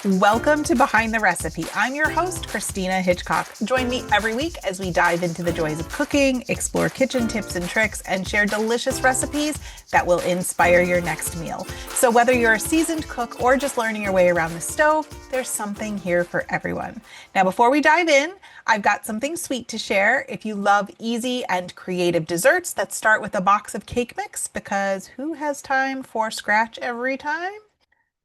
Welcome to Behind the Recipe. I'm your host, Christina Hitchcock. Join me every week as we dive into the joys of cooking, explore kitchen tips and tricks, and share delicious recipes that will inspire your next meal. So whether you're a seasoned cook or just learning your way around the stove, there's something here for everyone. Now, before we dive in, I've got something sweet to share. If you love easy and creative desserts that start with a box of cake mix, because who has time for scratch every time?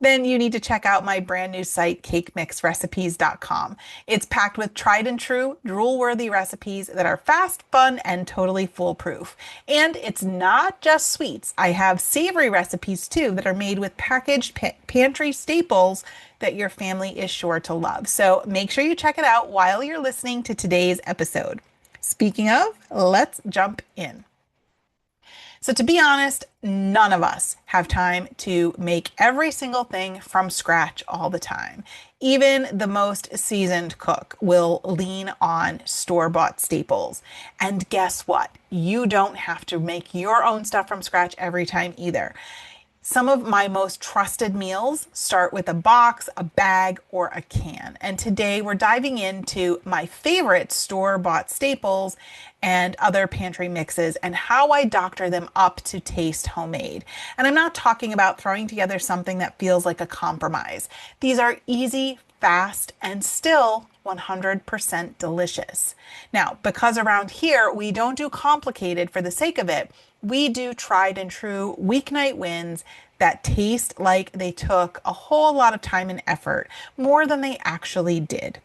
Then you need to check out my brand new site, cakemixrecipes.com. It's packed with tried and true, drool-worthy recipes that are fast, fun, and totally foolproof. And it's not just sweets. I have savory recipes too that are made with packaged pantry staples that your family is sure to love. So make sure you check it out while you're listening to today's episode. Speaking of, let's jump in. So to be honest, none of us have time to make every single thing from scratch all the time. Even the most seasoned cook will lean on store-bought staples. And guess what? You don't have to make your own stuff from scratch every time either. Some of my most trusted meals start with a box, a bag, or a can. And today we're diving into my favorite store-bought staples and other pantry mixes and how I doctor them up to taste homemade. And I'm not talking about throwing together something that feels like a compromise. These are easy, fast, and still 100% delicious. Now, because around here we don't do complicated for the sake of it, we do tried and true weeknight wins that taste like they took a whole lot of time and effort, more than they actually did.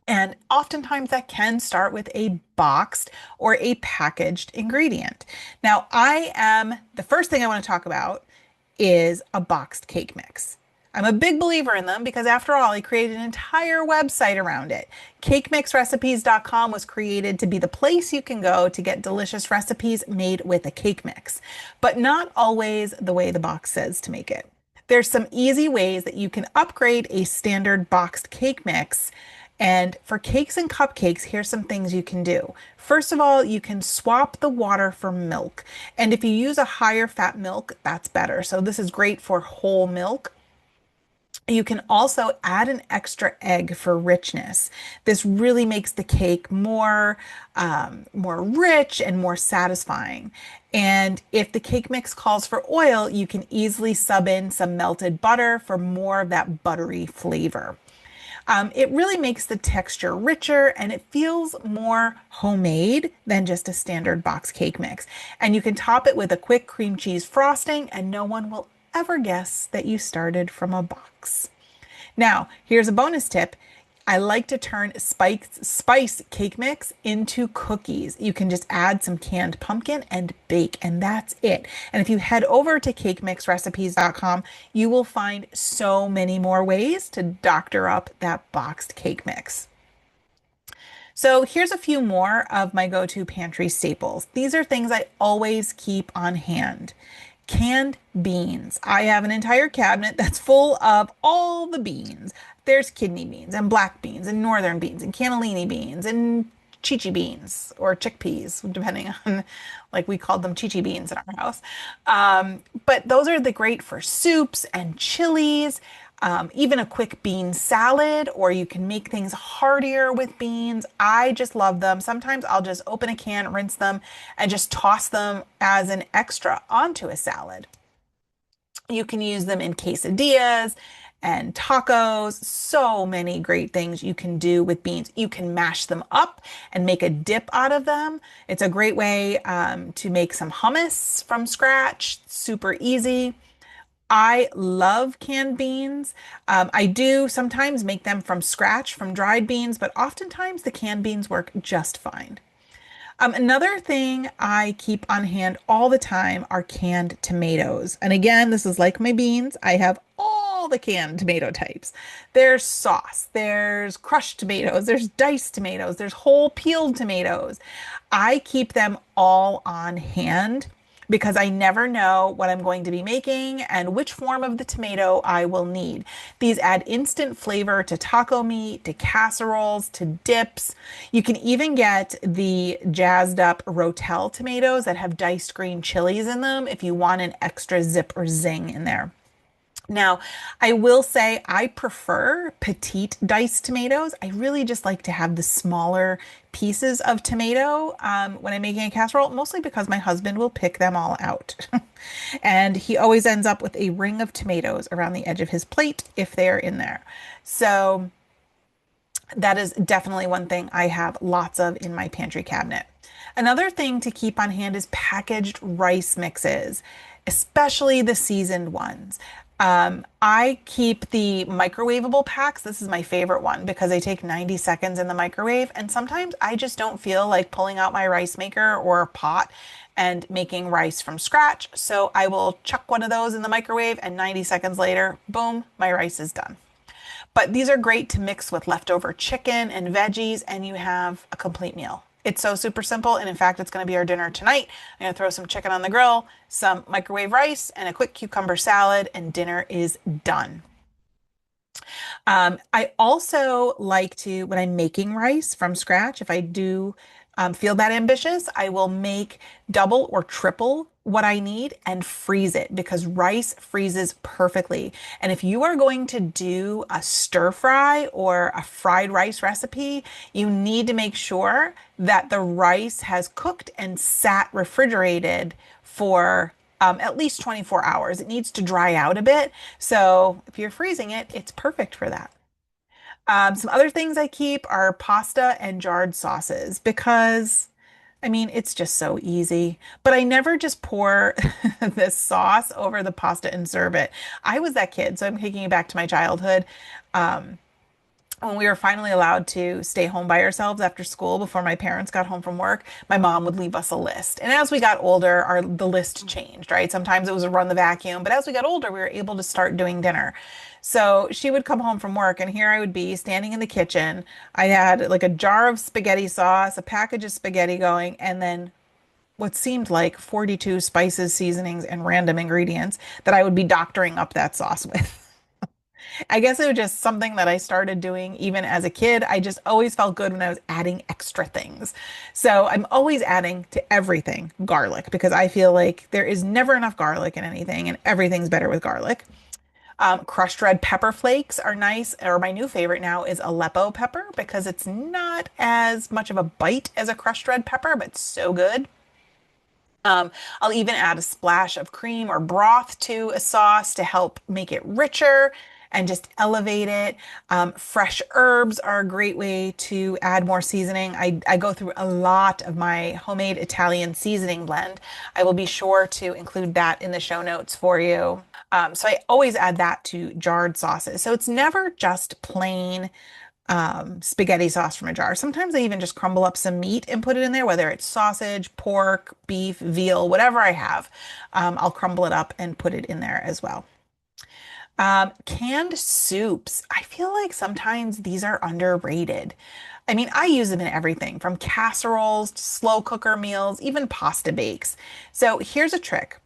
And oftentimes that can start with a boxed or a packaged ingredient. Now, the first thing I want to talk about is a boxed cake mix. I'm a big believer in them because after all, I created an entire website around it. Cakemixrecipes.com was created to be the place you can go to get delicious recipes made with a cake mix, but not always the way the box says to make it. There's some easy ways that you can upgrade a standard boxed cake mix. And for cakes and cupcakes, here's some things you can do. First of all, you can swap the water for milk. And if you use a higher fat milk, that's better. So this is great for whole milk. You can also add an extra egg for richness. This really makes the cake more rich and more satisfying. And if the cake mix calls for oil, you can easily sub in some melted butter for more of that buttery flavor. It really makes the texture richer and it feels more homemade than just a standard box cake mix. And you can top it with a quick cream cheese frosting and no one will ever guess that you started from a box. Now, here's a bonus tip. I like to turn spice cake mix into cookies. You can just add some canned pumpkin and bake, and that's it. And if you head over to cakemixrecipes.com, you will find so many more ways to doctor up that boxed cake mix. So here's a few more of my go-to pantry staples. These are things I always keep on hand. Canned beans. I have an entire cabinet that's full of all the beans. There's kidney beans and black beans and northern beans and cannellini beans and chichi beans or chickpeas, depending on, like we called them chichi beans in our house. But those are great for soups and chilies. Even a quick bean salad, or you can make things heartier with beans. I just love them. Sometimes I'll just open a can, rinse them, and just toss them as an extra onto a salad. You can use them in quesadillas and tacos. So many great things you can do with beans. You can mash them up and make a dip out of them. It's a great way to make some hummus from scratch. Super easy. I love canned beans. I do sometimes make them from scratch from dried beans, but oftentimes the canned beans work just fine. Another thing I keep on hand all the time are canned tomatoes. And again, this is like my beans. I have all the canned tomato types. There's sauce, there's crushed tomatoes, there's diced tomatoes, there's whole peeled tomatoes. I keep them all on hand because I never know what I'm going to be making and which form of the tomato I will need. These add instant flavor to taco meat, to casseroles, to dips. You can even get the jazzed up Rotel tomatoes that have diced green chilies in them if you want an extra zip or zing in there. Now, I will say I prefer petite diced tomatoes. I really just like to have the smaller pieces of tomato when I'm making a casserole, mostly because my husband will pick them all out. And he always ends up with a ring of tomatoes around the edge of his plate if they're in there. So that is definitely one thing I have lots of in my pantry cabinet. Another thing to keep on hand is packaged rice mixes, especially the seasoned ones. I keep the microwavable packs. This is my favorite one because they take 90 seconds in the microwave. And sometimes I just don't feel like pulling out my rice maker or pot and making rice from scratch. So I will chuck one of those in the microwave, and 90 seconds later, boom, my rice is done. But these are great to mix with leftover chicken and veggies, and you have a complete meal. It's so super simple. And in fact, it's going to be our dinner tonight. I'm going to throw some chicken on the grill, some microwave rice, and a quick cucumber salad, and dinner is done. I also like to, when I'm making rice from scratch, if I do feel that ambitious, I will make double or triple what I need and freeze it because rice freezes perfectly. And if you are going to do a stir fry or a fried rice recipe, you need to make sure that the rice has cooked and sat refrigerated for at least 24 hours. It needs to dry out a bit. So if you're freezing it, it's perfect for that. Some other things I keep are pasta and jarred sauces because, I mean, it's just so easy. But I never just pour this sauce over the pasta and serve it. I was that kid, so I'm taking you back to my childhood. Um, when we were finally allowed to stay home by ourselves after school before my parents got home from work, my mom would leave us a list. And as we got older, the list changed, right? Sometimes it was a run the vacuum, but as we got older, we were able to start doing dinner. So she would come home from work, and here I would be standing in the kitchen. I had like a jar of spaghetti sauce, a package of spaghetti going, and then what seemed like 42 spices, seasonings, and random ingredients that I would be doctoring up that sauce with. I guess it was just something that I started doing even as a kid. I just always felt good when I was adding extra things. So I'm always adding to everything garlic because I feel like there is never enough garlic in anything and everything's better with garlic. Crushed red pepper flakes are nice, or my new favorite now is Aleppo pepper because it's not as much of a bite as a crushed red pepper, but so good. I'll even add a splash of cream or broth to a sauce to help make it richer and just elevate it. Fresh herbs are a great way to add more seasoning. I go through a lot of my homemade Italian seasoning blend. I will be sure to include that in the show notes for you. So I always add that to jarred sauces. So it's never just plain spaghetti sauce from a jar. Sometimes I even just crumble up some meat and put it in there, whether it's sausage, pork, beef, veal, whatever I have. I'll crumble it up and put it in there as well. Canned soups. I feel like sometimes these are underrated. I mean, I use them in everything from casseroles to slow cooker meals, even pasta bakes. So here's a trick.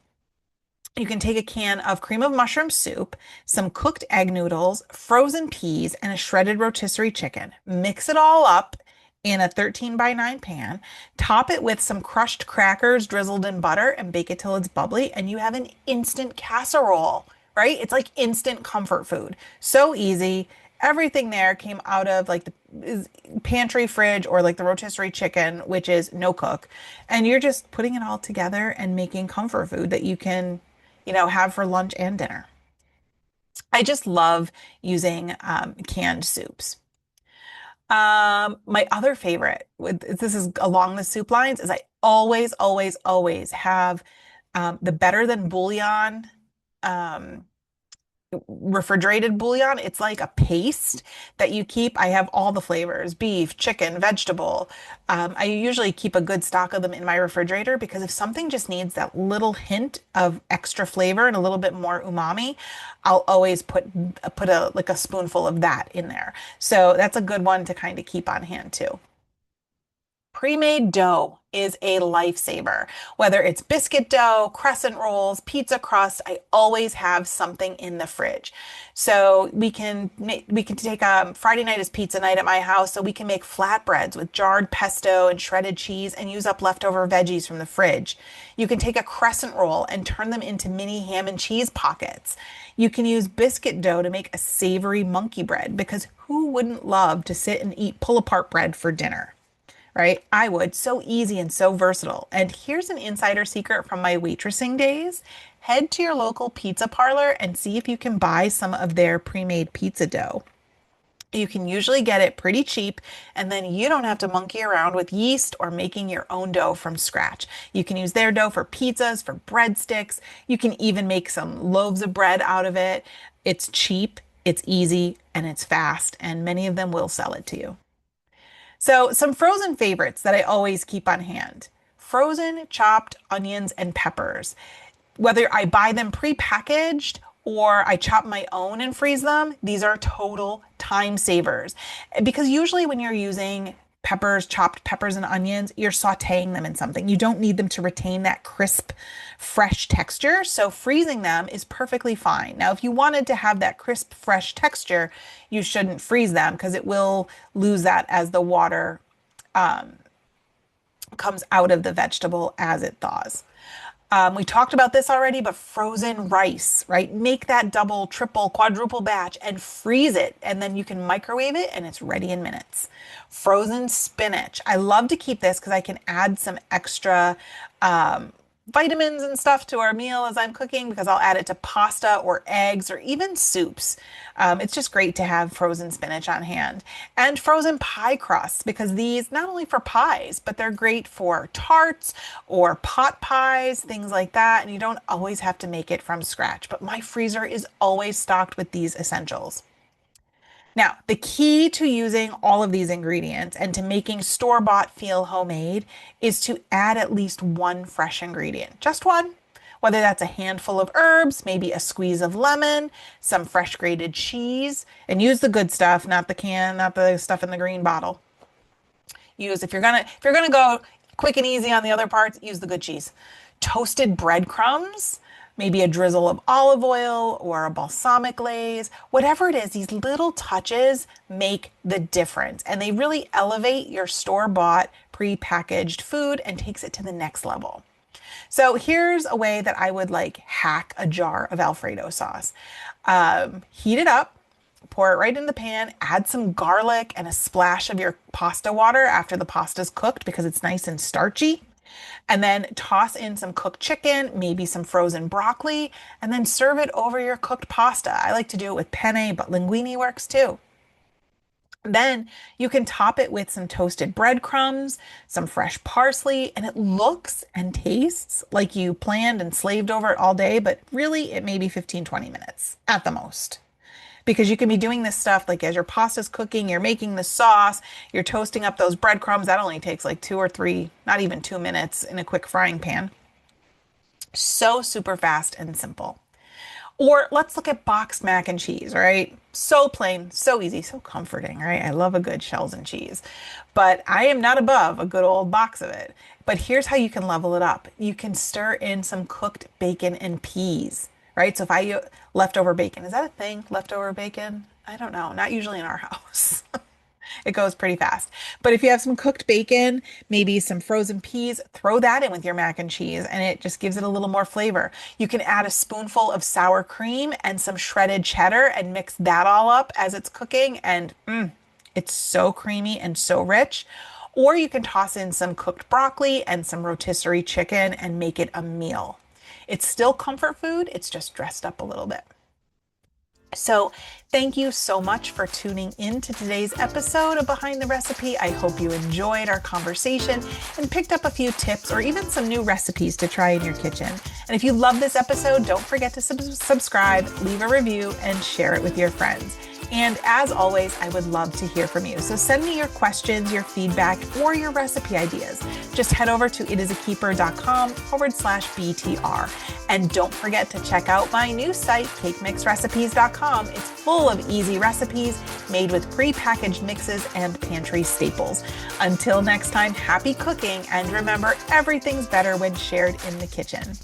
You can take a can of cream of mushroom soup, some cooked egg noodles, frozen peas, and a shredded rotisserie chicken. Mix it all up in a 13 by 9 pan. Top it with some crushed crackers drizzled in butter and bake it till it's bubbly, and you have an instant casserole, right? It's like instant comfort food. So easy. Everything there came out of like the pantry fridge or like the rotisserie chicken, which is no cook. And you're just putting it all together and making comfort food that you can have for lunch and dinner. I just love using canned soups. My other favorite, this is along the soup lines, is I always, always, always have the better than bouillon um, refrigerated bouillon. It's like a paste that you keep. I have all the flavors, beef, chicken, vegetable. I usually keep a good stock of them in my refrigerator because if something just needs that little hint of extra flavor and a little bit more umami, I'll always put a like a spoonful of that in there. So that's a good one to kind of keep on hand too. Pre-made dough is a lifesaver. Whether it's biscuit dough, crescent rolls, pizza crust, I always have something in the fridge. So we can take Friday night as pizza night at my house, so we can make flatbreads with jarred pesto and shredded cheese and use up leftover veggies from the fridge. You can take a crescent roll and turn them into mini ham and cheese pockets. You can use biscuit dough to make a savory monkey bread because who wouldn't love to sit and eat pull-apart bread for dinner? Right? I would. So easy and so versatile. And here's an insider secret from my waitressing days. Head to your local pizza parlor and see if you can buy some of their pre-made pizza dough. You can usually get it pretty cheap, and then you don't have to monkey around with yeast or making your own dough from scratch. You can use their dough for pizzas, for breadsticks. You can even make some loaves of bread out of it. It's cheap, it's easy, and it's fast, and many of them will sell it to you. So, some frozen favorites that I always keep on hand. Frozen chopped onions and peppers. Whether I buy them pre-packaged or I chop my own and freeze them, these are total time savers. Because usually when you're using peppers, chopped peppers and onions, you're sauteing them in something. You don't need them to retain that crisp, fresh texture. So freezing them is perfectly fine. Now, if you wanted to have that crisp, fresh texture, you shouldn't freeze them because it will lose that as the water comes out of the vegetable as it thaws. We talked about this already, but frozen rice, right? Make that double, triple, quadruple batch and freeze it. And then you can microwave it and it's ready in minutes. Frozen spinach. I love to keep this because I can add some extra vitamins and stuff to our meal as I'm cooking because I'll add it to pasta or eggs or even soups. It's just great to have frozen spinach on hand. And frozen pie crusts because these, not only for pies, but they're great for tarts or pot pies, things like that. And you don't always have to make it from scratch. But my freezer is always stocked with these essentials. Now, the key to using all of these ingredients and to making store-bought feel homemade is to add at least one fresh ingredient, just one, whether that's a handful of herbs, maybe a squeeze of lemon, some fresh grated cheese, and use the good stuff, not the stuff in the green bottle. If you're gonna go quick and easy on the other parts, use the good cheese. Toasted breadcrumbs, maybe a drizzle of olive oil or a balsamic glaze, whatever it is, these little touches make the difference. And they really elevate your store-bought pre-packaged food and takes it to the next level. So here's a way that I would hack a jar of Alfredo sauce. Heat it up, pour it right in the pan, add some garlic and a splash of your pasta water after the pasta's cooked because it's nice and starchy. And then toss in some cooked chicken, maybe some frozen broccoli, and then serve it over your cooked pasta. I like to do it with penne, but linguine works too. Then you can top it with some toasted breadcrumbs, some fresh parsley, and it looks and tastes like you planned and slaved over it all day, but really it may be 15-20 minutes at the most. Because you can be doing this stuff as your pasta's cooking, you're making the sauce, you're toasting up those breadcrumbs. That only takes 2 or 3, not even 2 minutes in a quick frying pan. So super fast and simple. Or let's look at boxed mac and cheese, right? So plain, so easy, so comforting, right? I love a good shells and cheese, but I am not above a good old box of it. But here's how you can level it up. You can stir in some cooked bacon and peas. Right? So if I use leftover bacon, is that a thing? Leftover bacon? I don't know. Not usually in our house. It goes pretty fast. But if you have some cooked bacon, maybe some frozen peas, throw that in with your mac and cheese and it just gives it a little more flavor. You can add a spoonful of sour cream and some shredded cheddar and mix that all up as it's cooking and it's so creamy and so rich. Or you can toss in some cooked broccoli and some rotisserie chicken and make it a meal. It's still comfort food, it's just dressed up a little bit. So thank you so much for tuning in to today's episode of Behind the Recipe. I hope you enjoyed our conversation and picked up a few tips or even some new recipes to try in your kitchen. And if you love this episode, don't forget to subscribe, leave a review, and share it with your friends. And as always, I would love to hear from you. So send me your questions, your feedback, or your recipe ideas. Just head over to itisakeeper.com/BTR. And don't forget to check out my new site, cakemixrecipes.com. It's full of easy recipes made with pre-packaged mixes and pantry staples. Until next time, happy cooking, and remember, everything's better when shared in the kitchen.